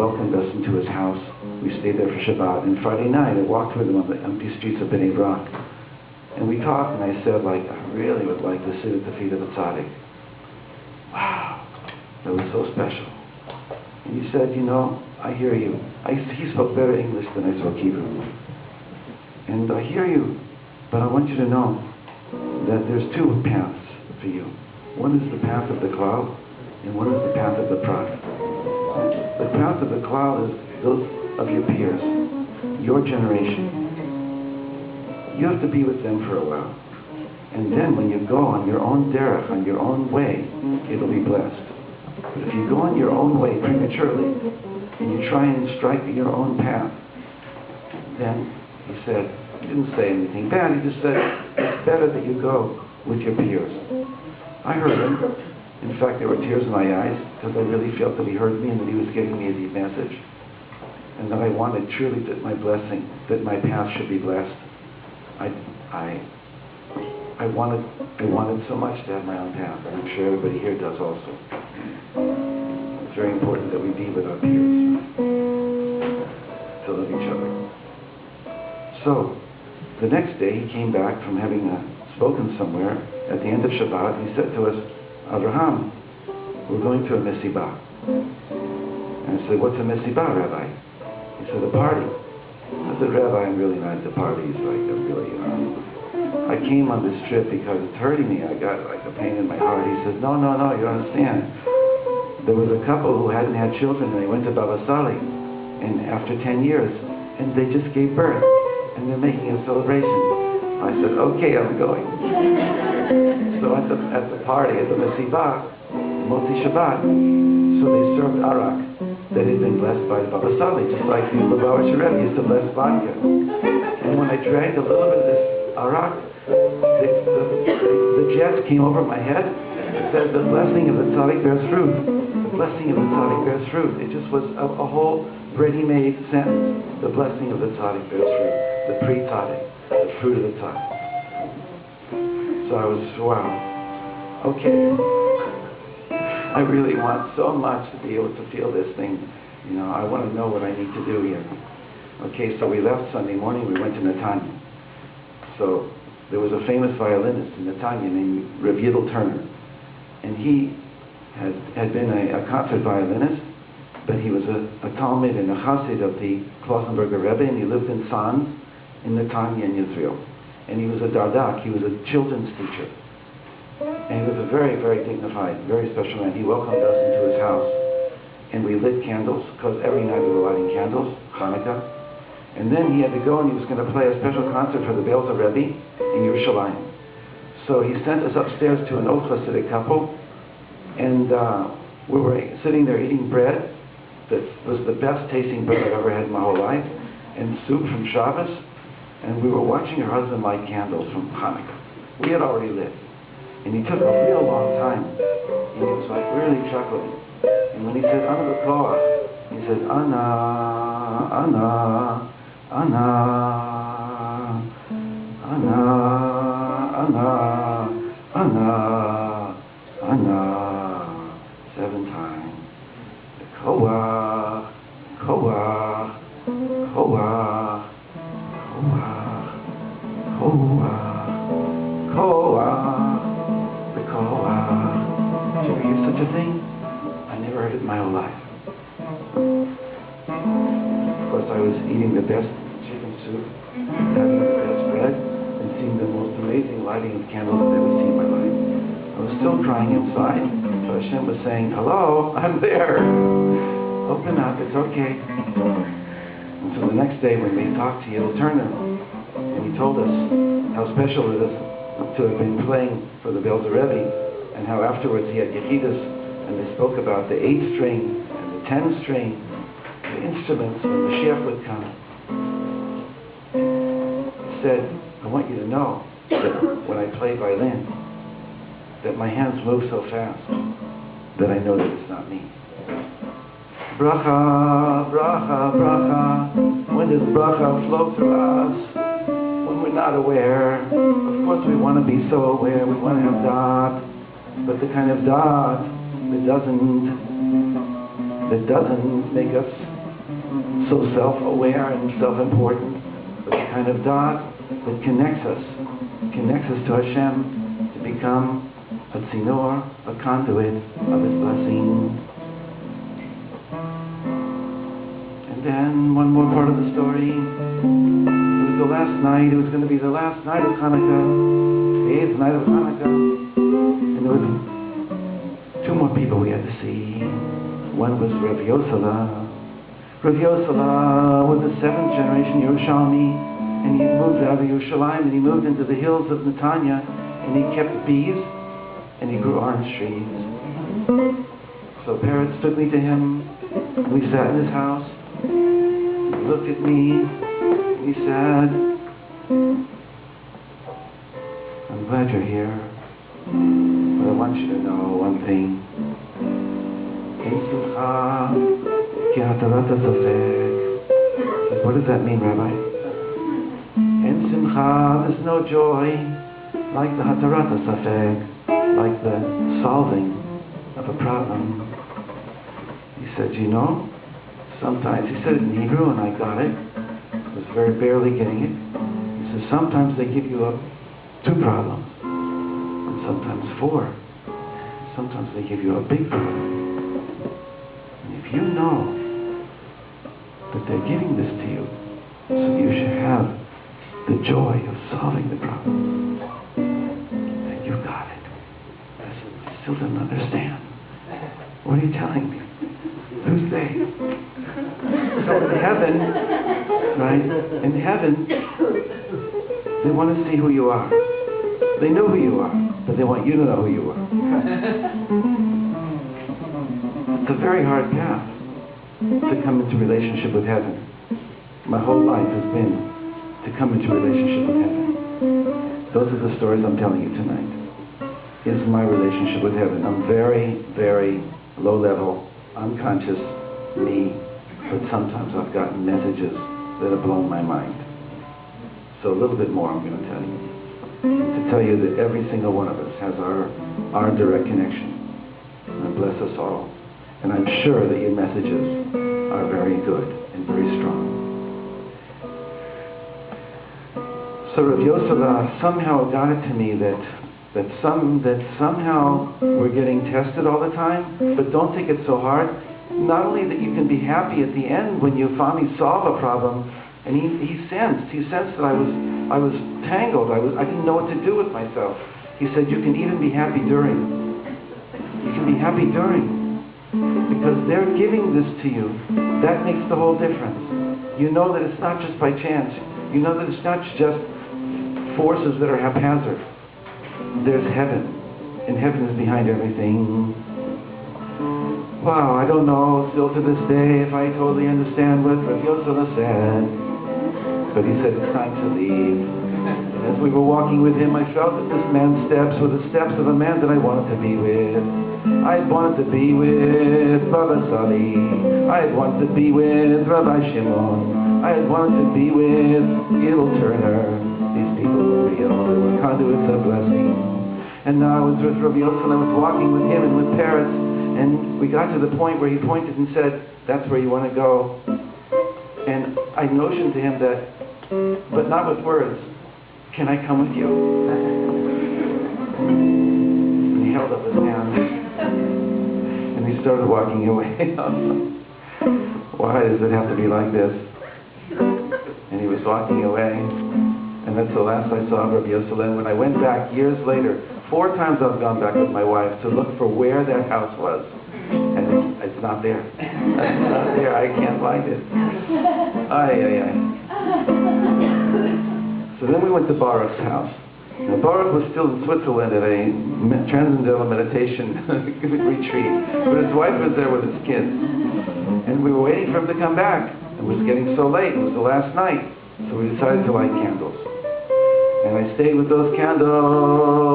welcomed us into his house. We stayed there for Shabbat. And Friday night, I walked with him on the empty streets of Bnei Brak. And we talked, and I said, like, I really would like to sit at the feet of a tzaddik. Wow, that was so special. And he said, you know, I hear you. He spoke better English than I spoke Hebrew. And I hear you, but I want you to know that there's two paths for you. One is the path of the cloud, and one is the path of the prophet. The path of the cloud is those of your peers, your generation. You have to be with them for a while. And then when you go on your own derech, on your own way, it'll be blessed. But if you go on your own way prematurely, and you try and strike your own path, then he said, he didn't say anything bad, he just said, it's better that you go with your peers. I heard him. In fact, there were tears in my eyes, because I really felt that he heard me and that he was giving me the message. And that I wanted truly that my blessing, that my path should be blessed. I wanted so much to have my own path, and I'm sure everybody here does also. It's very important that we be with our peers, to love each other. So, the next day he came back from having spoken somewhere. At the end of Shabbat, he said to us, Abraham, we're going to a missibah. And I said, what's a missibah, Rabbi? He said, a party. I said, Rabbi, I'm really not into parties. Like, I'm really, I came on this trip because it's hurting me. I got like a pain in my heart. He said, no, you don't understand. There was a couple who hadn't had children, and they went to Baba Sali, and after 10 years, and they just gave birth, and they're making a celebration. I said, okay, I'm going. So at the party, at the Mesivah, Motzi Shabbat, so they served arak that had been blessed by the Baba Sali, just like the Lubavitcher Rebbe used to bless vodka. And when I drank a little bit of this arak, the jets came over my head. It said, the blessing of the tzaddik bears fruit. The blessing of the tzaddik bears fruit. It just was a whole ready-made sentence. The blessing of the tzaddik bears fruit. The pre-tzaddik, the fruit of the tzaddik. So I was, wow, okay. I really want so much to be able to feel this thing. You know, I want to know what I need to do here. Okay, so we left Sunday morning, we went to Netanya. So there was a famous violinist in Netanya named Rabbi Turner. And he had been a concert violinist, but he was a Talmud and a Chassid of the Klausenberger Rebbe, and he lived in Sanz, in Netanya in Israel. And he was a Dardak, he was a children's teacher. And he was a very, very dignified, very special man. He welcomed us into his house. And we lit candles, because every night we were lighting candles, Hanukkah. And then he had to go and he was going to play a special concert for the Belzer Rebbe in Yerushalayim. So he sent us upstairs to an old Hasidic couple. And we were sitting there eating bread that was the best tasting bread I've ever had in my whole life. And soup from Shabbos. And we were watching her husband light candles from Hanukkah. We had already lit. And he took a real long time. And he was like really chuckling. And when he said, Ana B'Koach, he said, Ana, Ana, Ana, Ana, Ana, Ana, Ana, 7 times. Koach, Koach, Koach, Koach, Koach, Koach. Did you ever hear such a thing? I never heard it in my whole life. Of course, I was eating the best chicken soup, having the best bread, and seeing the most amazing lighting of candles I've ever seen in my life. I was still crying inside, but Hashem was saying, hello, I'm there. Open up, it's okay. And so the next day when we talked to Yidel Turner, and he told us how special it is to have been playing for the Belzer Rebbe, and how afterwards he had Yechidus, and they spoke about the 8-string and the 10-string, the instruments when Mashiach would come. He said, I want you to know that when I play violin, that my hands move so fast that I know that it's not me. Bracha, bracha, bracha. When does bracha flow through us? When we're not aware. Of course we want to be so aware, we want to have da'at, but the kind of da'at that doesn't that doesn't make us so self-aware and self-important, but the kind of dot that connects us to Hashem, to become a tzinor, a conduit of His blessing. And then one more part of the story. It was the last night. It was going to be the last night of Hanukkah, the 8th night of Hanukkah, and there were two more people we had to see. One was Rabbi Yosela. Rabbi Yosela was the 7th generation Yerushalmi, and he moved out of Yerushalayim, and he moved into the hills of Netanya, and he kept bees, and he grew orange trees. So parents took me to him, and we sat in his house. He looked at me, and he said, I'm glad you're here, but I want you to know one thing. What does that mean, Rabbi? In Simcha, there's no joy like the Hatarat HaSafek, like the solving of a problem. He said, you know, sometimes, he said it in Hebrew and I got it. I was very barely getting it. He says, sometimes they give you up 2 problems, and sometimes 4. Sometimes they give you a big problem. And if you know that they're giving this to you, so you should have the joy of solving the problem, then you got it. I said, I still don't understand. What are you telling me? Who's they? So in heaven, right? In heaven, they want to see who you are. They know who you are, but they want you to know who you are. It's a very hard path to come into relationship with heaven. My whole life has been to come into relationship with heaven. Those are the stories I'm telling you tonight. Is my relationship with heaven. I'm very, very low level, unconscious me, but sometimes I've gotten messages that have blown my mind. So a little bit more I'm going to tell you. To tell you that every single one of us has our direct connection. And bless us all. And I'm sure that your messages are very good and very strong. So Rabbi Yosef somehow got it to me that somehow we're getting tested all the time, but don't take it so hard. Not only that you can be happy at the end when you finally solve a problem, and he sensed that I was tangled. I didn't know what to do with myself. He said, you can even be happy during. You can be happy during. Because they're giving this to you. That makes the whole difference. You know that it's not just by chance. You know that it's not just forces that are haphazard. There's heaven. And heaven is behind everything. Wow, I don't know still to this day if I totally understand what Rabbi Yosef said. But he said it's time to leave. And as we were walking with him, I felt that this man's steps were the steps of a man that I wanted to be with. I wanted to be with Baba Sali. I wanted to be with Rabbi Shimon. I wanted to be with Gil Turner. These people were real. They were conduits of blessing. And now I was with Rabbi Yosef, and I was walking with him and with Paris, and we got to the point where he pointed and said, that's where you want to go. And I notioned to him that, but not with words, can I come with you? And he held up his hand, and we started walking away. Why does it have to be like this? And he was walking away, and that's the last I saw of Rabbi Yosef. And when I went back years later, 4 times I've gone back with my wife to look for where that house was, and it's not there. It's not there. I can't find it. So then we went to Baruch's house. Now, Baruch was still in Switzerland at a transcendental meditation retreat, but his wife was there with his kids. And we were waiting for him to come back. It was getting so late. It was the last night. So we decided to light candles. And I stayed with those candles.